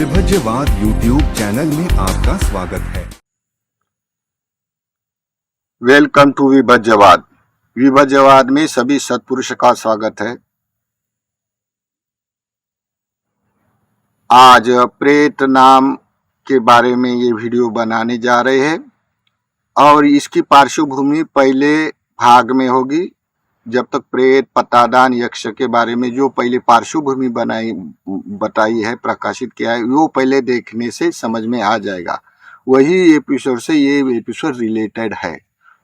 विभज्यवाद YouTube channel में आपका स्वागत है। Welcome to विभज्यवाद। विभज्यवाद में सभी सत्पुरुष का स्वागत है। आज प्रेत नाम के बारे में ये वीडियो बनाने जा रहे हैं और इसकी पार्श्वभूमि पहले भाग में होगी। जब तक प्रेत पतादान यक्ष के बारे में जो पहले पार्श्वभूमि बताई है, प्रकाशित किया है, वो पहले देखने से समझ में आ जाएगा। वही एपिसोड से ये एपिसोड रिलेटेड है,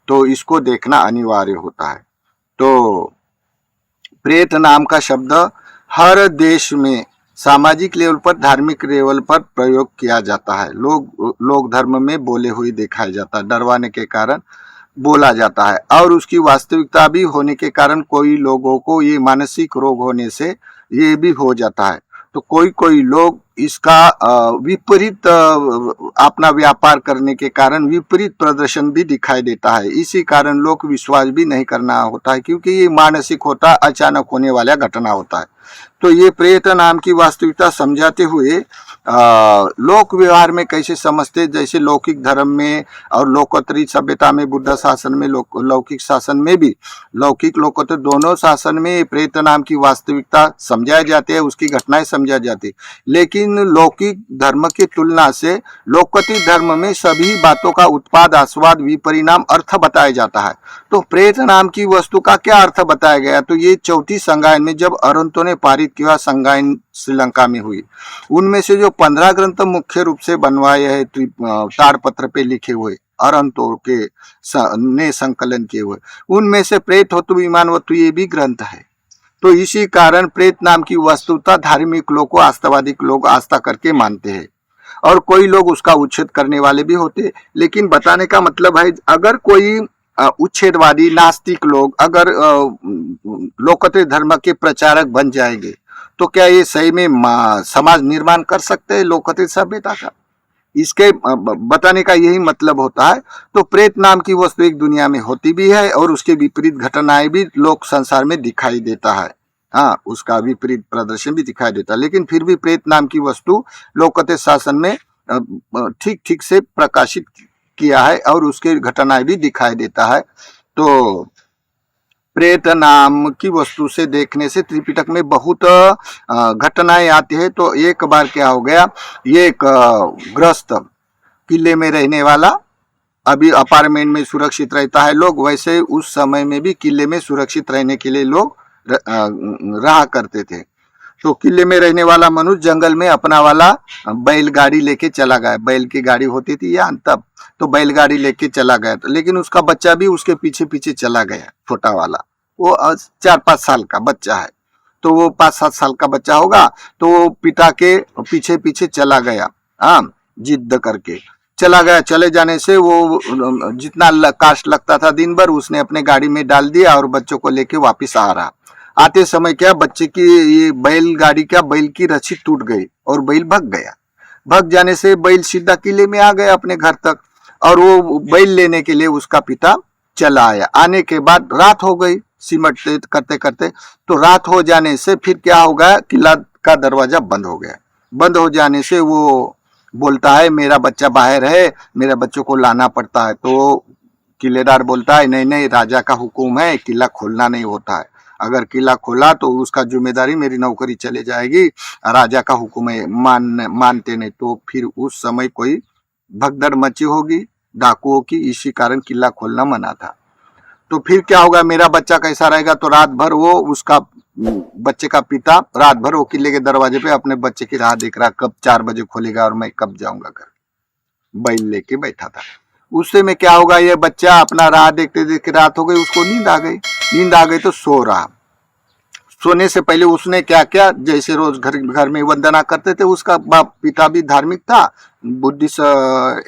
तो इसको देखना अनिवार्य होता है। तो प्रेत नाम का शब्द हर देश में सामाजिक लेवल पर, धार्मिक लेवल पर प्रयोग किया जाता है। लोग धर्म में बोले हुए दिखाया जाता है, डरवाने के कारण बोला जाता है और उसकी वास्तविकता भी होने के कारण कोई लोगों को ये मानसिक रोग होने से ये भी हो जाता है। तो कोई लोग इसका विपरीत अपना व्यापार करने के कारण विपरीत प्रदर्शन भी दिखाई देता है। इसी कारण लोग विश्वास भी नहीं करना होता है, क्योंकि ये मानसिक होता है, अचानक होने वाला घटना होता है। तो ये प्रेत नाम की वास्तविकता समझाते हुए लोक व्यवहार में कैसे समझते, जैसे लौकिक धर्म में और लोकोत्तरी सभ्यता में, बुद्ध शासन में, लौकिक शासन में भी, लौकिक लोकोत्तर दोनों शासन में प्रेत नाम की वास्तविकता समझाई जाती है, उसकी घटनाएं समझाई जाती। लेकिन लौकिक धर्म की तुलना से लोकोत्तरी धर्म में सभी बातों का उत्पाद, आस्वाद, विपरिणाम, अर्थ बताया जाता है। तो प्रेत नाम की वस्तु का क्या अर्थ बताया गया? तो ये चौथी संगायन में जब अरंतो ने पारित किया, संगायन श्रीलंका में हुई, उनमें से जो 15 ग्रंथ मुख्य रूप से बनवाए हैं, ताड़पत्र पे लिखे हुए, अरंतो के ने संकलन किए हुए, उनमें से प्रेत वस्तु, विमान वस्तु ये भी ग्रंथ है। तो इसी कारण प्रेत नाम की वस्तुता धार्मिक लोग को, आस्थावादी लोग आस्था करके मानते हैं और कोई लोग उसका उच्छेद करने वाले भी होते। लेकिन बताने का मतलब है, अगर कोई उच्छेदवादी नास्तिक लोग अगर लोकोत्तरी धर्म के प्रचारक बन जाएंगे, तो क्या ये सही में समाज निर्माण कर सकते हैं लोकोत्तरी सभ्यता का? इसके बताने का यही मतलब होता है। तो प्रेत नाम की वस्तु एक दुनिया में होती भी है और उसके विपरीत घटनाएं भी लोक संसार में दिखाई देता है। हाँ, उसका विपरीत प्रदर्शन भी दिखाई देता है, लेकिन फिर भी प्रेत नाम की वस्तु लोकोत्तरी शासन में ठीक से प्रकाशित किया है और उसके घटनाएं भी दिखाई देता है। तो प्रेत नाम की वस्तु से देखने से त्रिपिटक में बहुत घटनाएं आती है। तो एक बार क्या हो गया, ये एक गृहस्थ किले में रहने वाला, अभी अपार्टमेंट में सुरक्षित रहता है लोग, वैसे उस समय में भी किले में सुरक्षित रहने के लिए लोग रहा करते थे। तो किले में रहने वाला मनुष्य जंगल में अपना वाला बैलगाड़ी लेके चला गया। बैल की गाड़ी होती थी यहाँ तब, तो बैलगाड़ी लेके चला गया। तो लेकिन उसका बच्चा भी उसके पीछे पीछे चला गया, छोटा वाला, वो 4-5 साल का बच्चा है। तो वो 5-7 साल का बच्चा होगा, तो वो पिता के पीछे पीछे चला गया, हाँ, जिद करके चला गया। चले जाने से वो जितना कास्ट लगता था दिन भर उसने अपने गाड़ी में डाल दिया और बच्चों को लेके वापिस आ रहा। आते समय क्या, बच्चे की ये बैलगाड़ी का बैल की रस्सी टूट गई और बैल भाग गया। भाग जाने से बैल सीधा किले में आ गया अपने घर तक, और वो बैल लेने के लिए उसका पिता चला आया। आने के बाद रात हो गई, सिमटते करते करते, तो रात हो जाने से फिर क्या हो गया, किला का दरवाजा बंद हो गया। बंद हो जाने से वो बोलता है मेरा बच्चा बाहर है, मेरे बच्चों को लाना पड़ता है। तो किलेदार बोलता है नहीं, राजा का हुक्म है, किला खोलना नहीं होता है। अगर किला खोला तो उसका जिम्मेदारी, मेरी नौकरी चले जाएगी, राजा का हुक्म है, मानते नहीं। तो फिर उस समय कोई भगदड़ मची होगी डाकुओं की, इसी कारण किला खोलना मना था। तो फिर क्या होगा, मेरा बच्चा कैसा रहेगा? तो रात भर वो, उसका बच्चे का पिता रात भर वो किले के दरवाजे पे अपने बच्चे की राह देख रहा, कब 4 बजे खोलेगा और मैं कब जाऊंगा घर। बैल लेके बैठा था। उससे में क्या होगा, ये बच्चा अपना राह देखते देखते रात हो गई, उसको नींद आ गई। नींद आ गई तो सो रहा। सोने से पहले उसने क्या किया, जैसे रोज घर में वंदना करते थे, उसका बाप पिता भी धार्मिक था, बुद्धिस्ट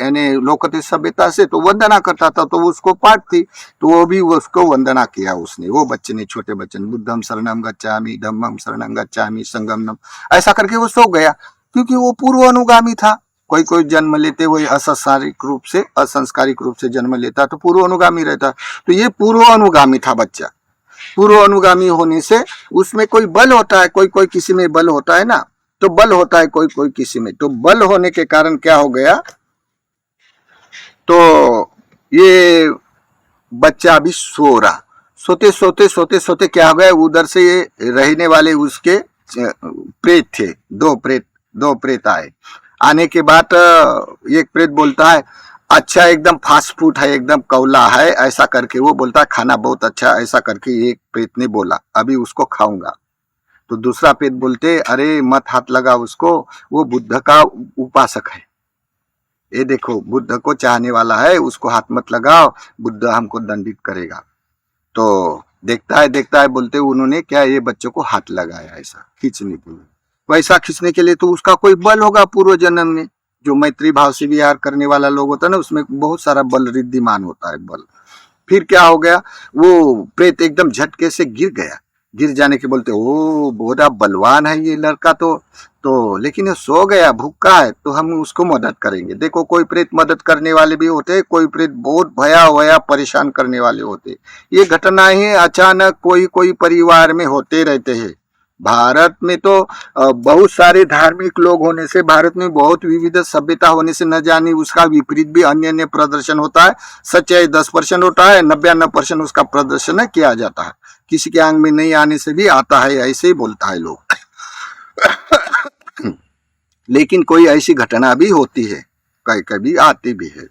यानी लोकोत्तरी सभ्यता से, तो वंदना करता था, तो उसको पाठ थी, तो वो भी उसको वंदना किया उसने, वो बच्चे ने, छोटे बच्चे ने, बुद्धम शरणम गच्छामि, धम्मम शरणम गच्छामि, संगम, ऐसा करके वो सो गया, क्योंकि वो पूर्व अनुगामी था। कोई जन्म लेते हुए असंस्कारिक रूप से जन्म लेता तो पूर्व अनुगामी रहता। तो ये पूर्व अनुगामी था बच्चा। पूर्व अनुगामी होने से उसमें कोई बल होता है, कोई किसी में बल होता है ना, तो बल होता है कोई कोई किसी में, तो बल होने के कारण क्या हो गया, तो ये बच्चा अभी सो रहा, सोते सोते सोते सोते क्या हो गया, उधर से ये रहने वाले उसके प्रेत थे, दो प्रेत आए। आने के बाद एक प्रेत बोलता है अच्छा एकदम फास्ट फूड है, एकदम कौला है, ऐसा करके वो बोलता है खाना बहुत अच्छा, ऐसा करके एक प्रेत ने बोला, अभी उसको खाऊंगा। तो दूसरा प्रेत बोलते अरे मत हाथ लगा उसको, वो बुद्ध का उपासक है, ये देखो बुद्ध को चाहने वाला है, उसको हाथ मत लगाओ, बुद्ध हमको दंडित करेगा। तो देखता है बोलते उन्होंने क्या ये बच्चों को हाथ लगाया ऐसा खींचने के लिए, वैसा खींचने के लिए तो उसका कोई बल होगा पूर्व जन्म में, जो मैत्री भाव से विहार करने वाला लोग होता है ना, उसमें बहुत सारा बल रिद्धिमान होता है बल। फिर क्या हो गया, वो प्रेत एकदम झटके से गिर गया, गिर जाने के बोलते ओ बड़ा बलवान है ये लड़का, तो लेकिन ये सो गया भूखा है, तो हम उसको मदद करेंगे। देखो कोई प्रेत मदद करने वाले भी होते, कोई प्रेत बहुत भया परेशान करने वाले होते। ये घटनाएं अचानक कोई कोई परिवार में होते रहते हैं। भारत में तो बहुत सारे धार्मिक लोग होने से, भारत में बहुत विविध सभ्यता होने से न जाने उसका विपरीत भी अन्य अन्य प्रदर्शन होता है। सच्चाई 10% होता है, 99% उसका प्रदर्शन किया जाता है, किसी के आंग में नहीं आने से भी आता है, ऐसे ही बोलता है लोग। लेकिन कोई ऐसी घटना भी होती है, कभी कभी आती भी है।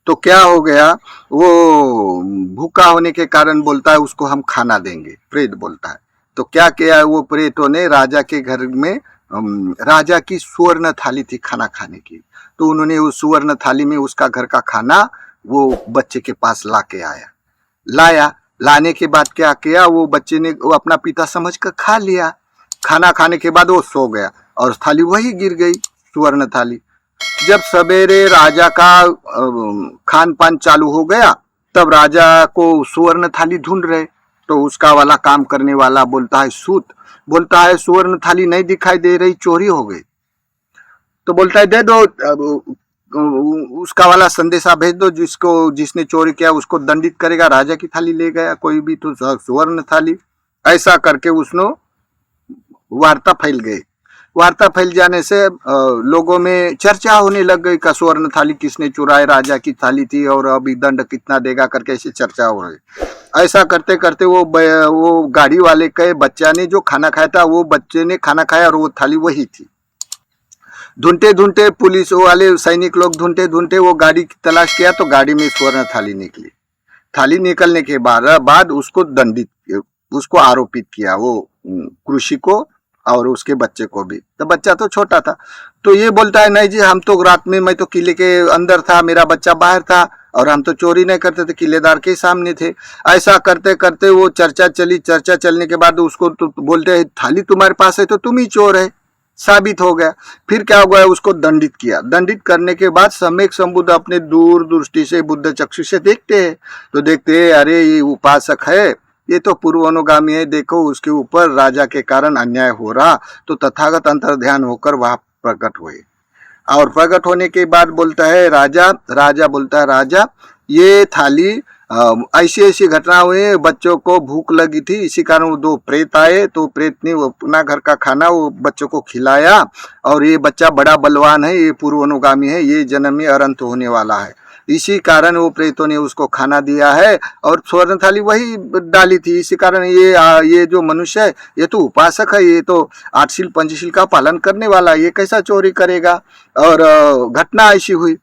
तो क्या हो गया, वो भूखा होने के कारण बोलता है उसको हम खाना देंगे, प्रेत बोलता है। तो क्या किया वो प्रेतों ने, राजा के घर में राजा की सुवर्ण थाली थी खाना खाने की, तो उन्होंने उस सुवर्ण थाली में उसका घर का खाना वो बच्चे के पास लाया। लाने के बाद क्या किया, वो बच्चे ने वो अपना पिता समझकर खा लिया। खाना खाने के बाद वो सो गया और थाली वही गिर गई, सुवर्ण थाली। जब सवेरे राजा का खान पान चालू हो गया, तब राजा को सुवर्ण थाली ढूंढ रहे, तो उसका वाला काम करने वाला बोलता है सूत, बोलता है सुवर्ण थाली नहीं दिखाई दे रही, चोरी हो गई। तो बोलता है दे दो, उसका वाला संदेशा भेज दो, जिसने चोरी किया उसको दंडित करेगा। राजा की थाली ले गया कोई भी, तो सुवर्ण थाली। ऐसा करके उसने वार्ता फैल गई। वार्ता फैल जाने से लोगों में चर्चा होने लग गई का सुवर्ण थाली किसने चुराए, राजा की थाली थी और अभी दंड कितना देगा करके ऐसी चर्चा हो रही। ऐसा करते करते वो गाड़ी वाले के बच्चा ने जो खाना खाया था, वो बच्चे ने खाना खाया और वो थाली वही थी। ढूंढते ढूंढते पुलिस वाले सैनिक लोग ढूंढते ढूंढते वो गाड़ी की तलाश किया, तो गाड़ी में स्वर्ण थाली निकली। थाली निकलने के बाद उसको आरोपित किया, वो कृषि को और उसके बच्चे को भी। तो बच्चा तो छोटा था, तो ये बोलता है नहीं जी हम तो रात में, मैं तो किले के अंदर था, मेरा बच्चा बाहर था और हम तो चोरी नहीं करते थे, किलेदार के सामने थे। ऐसा करते करते वो चर्चा चलने के बाद उसको तो बोलते हैं थाली तुम्हारे पास है तो तुम ही चोर है, साबित हो गया। फिर क्या हो गया, उसको दंडित किया। दंडित करने के बाद सम्यक संबुद्ध अपने दूर दृष्टि से बुद्ध चक्षु से देखते हैं, तो देखते हैं अरे ये उपासक है, ये तो पूर्व अनुगामी है, देखो उसके ऊपर राजा के कारण अन्याय हो रहा। तो तथागत अंतर ध्यान होकर वहां प्रकट हुए और प्रकट होने के बाद बोलता है राजा बोलता है राजा ये थाली ऐसी ऐसी घटना हुई, बच्चों को भूख लगी थी, इसी कारण वो दो प्रेत आए, तो प्रेत ने अपना घर का खाना वो बच्चों को खिलाया और ये बच्चा बड़ा बलवान है, ये पूर्व अनुगामी है, ये जन्म में अरंत होने वाला है, इसी कारण वो प्रेतों ने उसको खाना दिया है और स्वर्ण थाली वही डाली थी। इसी कारण ये जो मनुष्य है ये तो उपासक है, ये तो 8 शील पंचशील का पालन करने वाला, ये कैसा चोरी करेगा। और घटना ऐसी हुई।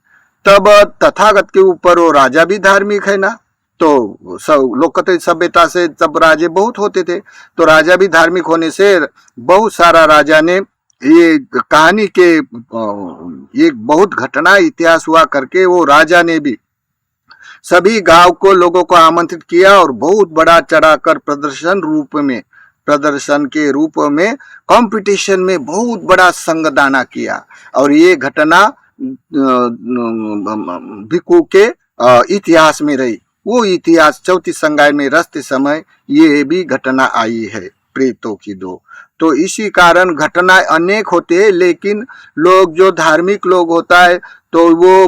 तब तथागत के ऊपर वो राजा भी धार्मिक है ना, तो सब लोग कहते सभ्यता से तब राजे बहुत होते थे, तो राजा भी धार्मिक होने से बहुत सारा राजा ने ये कहानी के एक बहुत घटना इतिहास हुआ करके वो राजा ने भी सभी गांव को लोगों को आमंत्रित किया और बहुत बड़ा चढ़ाकर प्रदर्शन के रूप में कंपटीशन में बहुत बड़ा संगदाना किया। और ये घटना भिक्खु के इतिहास में रही। वो इतिहास चौथी संगाय में रचते समय ये भी घटना आई है। प्रेतों की दो। तो इसी कारण घटनाएं अनेक होते हैं, लेकिन लोग जो धार्मिक लोग होता है तो वो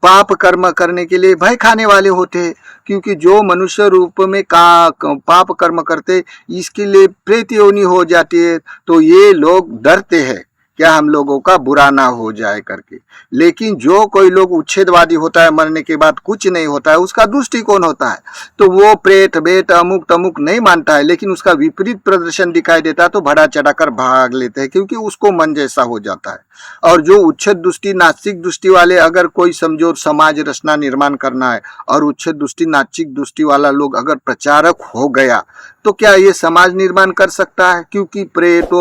पाप कर्म करने के लिए भय खाने वाले होते हैं, क्योंकि जो मनुष्य रूप में पाप कर्म करते इसके लिए प्रेत योनि हो जाती है, तो ये लोग डरते हैं क्या हम लोगों का बुरा ना हो जाए करके। लेकिन जो कोई लोग उच्छेदवादी होता है, मरने के बाद कुछ नहीं होता है, उसका दृष्टिकोण होता है, तो वो प्रेत बेत अमुक तमुक नहीं मानता है, लेकिन उसका विपरीत प्रदर्शन दिखाई देता है तो भड़ा चढ़ाकर भाग लेते हैं, क्योंकि उसको मन जैसा हो जाता है। और जो उच्छेद दृष्टि नास्तिक दृष्टि वाले, अगर कोई समझो समाज रचना निर्माण करना है और उच्छेद दृष्टि नास्तिक दृष्टि वाला लोग अगर प्रचारक हो गया तो क्या ये समाज निर्माण कर सकता है? क्योंकि प्रेत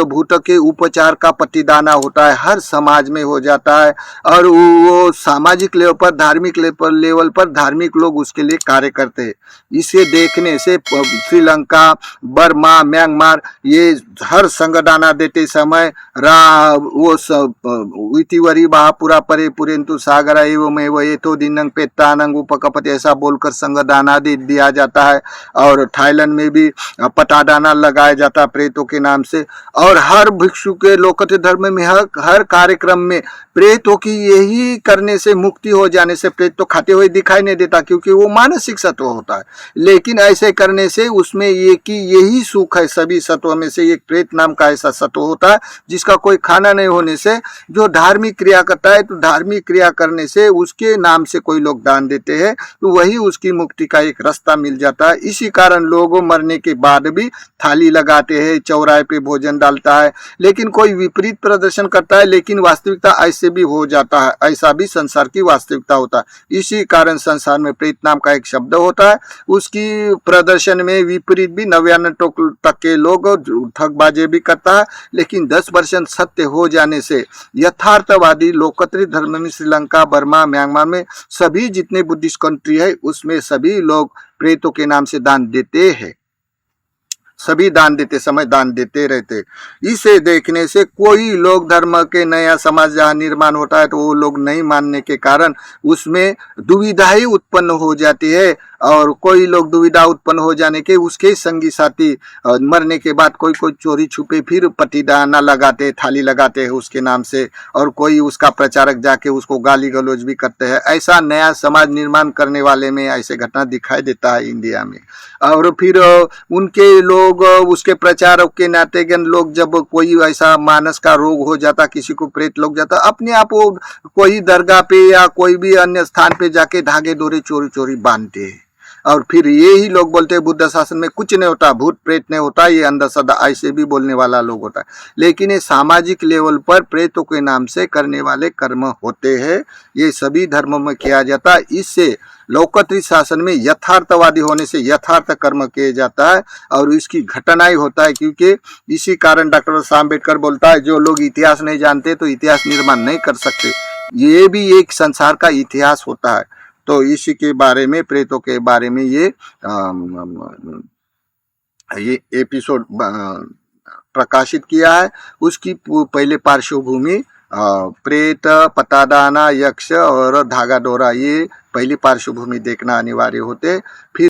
भूत के उपचार का प्रतिदाना होता है, हर समाज में हो जाता है, और वो सामाजिक लेवल पर, धार्मिक लेवल पर धार्मिक लोग उसके लिए कार्य करते हैं। इसे देखने से श्रीलंका, बर्मा, म्यांमार ये हर संगदाना देते समय वो इतिवरी बहापुरा परे पुरेंतु सागरा एवं ये तो दिनंग पेतानंग उपकपति ऐसा बोलकर संगदाना दे दिया जाता है। और थाईलैंड में भी पटादाना लगाया जाता है प्रेतों के नाम से। और हर भिक्षु के लोकत धर्म में हर कार्यक्रम में प्रेतों की यही करने से, मुक्ति हो जाने से, प्रेत तो खाते हुए दिखाई नहीं देता क्योंकि वो मानसिक सत्व होता है, लेकिन ऐसे करने से उसमें ये कि यही सुख है, सभी सत्व में से एक प्रेत नाम का ऐसा सत्व होता है जिसका कोई खाना नहीं होने से जो धार्मिक क्रिया करता है, तो धार्मिक क्रिया करने से उसके नाम से कोई लोग दान देते हैं तो वही उसकी मुक्ति का एक रास्ता मिल जाता है। इसी कारण लोग मरने के बाद भी थाली लगाते हैं, चौराहे पे भोजन डालता है, लेकिन कोई विपरीत प्रदर्शन करता है, लेकिन वास्तविकता ऐसे भी हो जाता है, ऐसा भी संसार की वास्तविकता होता है। इसी कारण संसार में प्रेत नाम का एक शब्द होता है, उसकी प्रदर्शन में विपरीत भी 99% तक के लोग ठगबाजी भी करता है, लेकिन 10% सत्य हो जाने से यथार्थवादी लोकत्री धर्म में श्रीलंका, बर्मा, म्यांमार में सभी जितने बुद्धिस्ट कंट्री है उसमें सभी लोग प्रेतों के नाम से दान देते हैं, सभी दान देते समय दान देते रहते। इसे देखने से कोई लोग धर्म के नया समाज जहाँ निर्माण होता है तो वो लोग नहीं मानने के कारण उसमें दुविधा ही उत्पन्न हो जाती है, और कोई लोग दुविधा उत्पन्न हो जाने के उसके संगी साथी मरने के बाद कोई चोरी छुपे फिर प्रतिदाना लगाते, थाली लगाते हैं उसके नाम से, और कोई उसका प्रचारक जाके उसको गाली गलौज भी करते हैं। ऐसा नया समाज निर्माण करने वाले में ऐसे घटना दिखाई देता है इंडिया में। और फिर उनके लोग, उसके प्रचारक के नातेगन लोग, जब कोई ऐसा मानस का रोग हो जाता, किसी को प्रेत लग जाता, अपने आप वो कोई दरगाह पे या कोई भी अन्य स्थान पे जाके धागे डोरे चोरी चोरी बांधते हैं, और फिर ये ही लोग बोलते हैं बुद्ध शासन में कुछ नहीं होता, भूत प्रेत नहीं होता, ये अंधश्रद्धा, ऐसे भी बोलने वाला लोग होता है। लेकिन ये सामाजिक लेवल पर प्रेतों के नाम से करने वाले कर्म होते हैं, ये सभी धर्मों में किया जाता है। इससे लोकत्री शासन में यथार्थवादी होने से यथार्थ कर्म किया जाता है और इसकी घटनाएं होता है, क्योंकि इसी कारण डॉक्टर साहब अम्बेडकर बोलता है जो लोग इतिहास नहीं जानते तो इतिहास निर्माण नहीं कर सकते। ये भी एक संसार का इतिहास होता है। तो इसी के बारे में, प्रेतों के बारे में ये एपिसोड प्रकाशित किया है। उसकी पहले पार्श्वभूमि प्रेत, पतादाना, यक्ष और धागा डोरा, ये पहली पार्श्वभूमि देखना अनिवार्य होते। फिर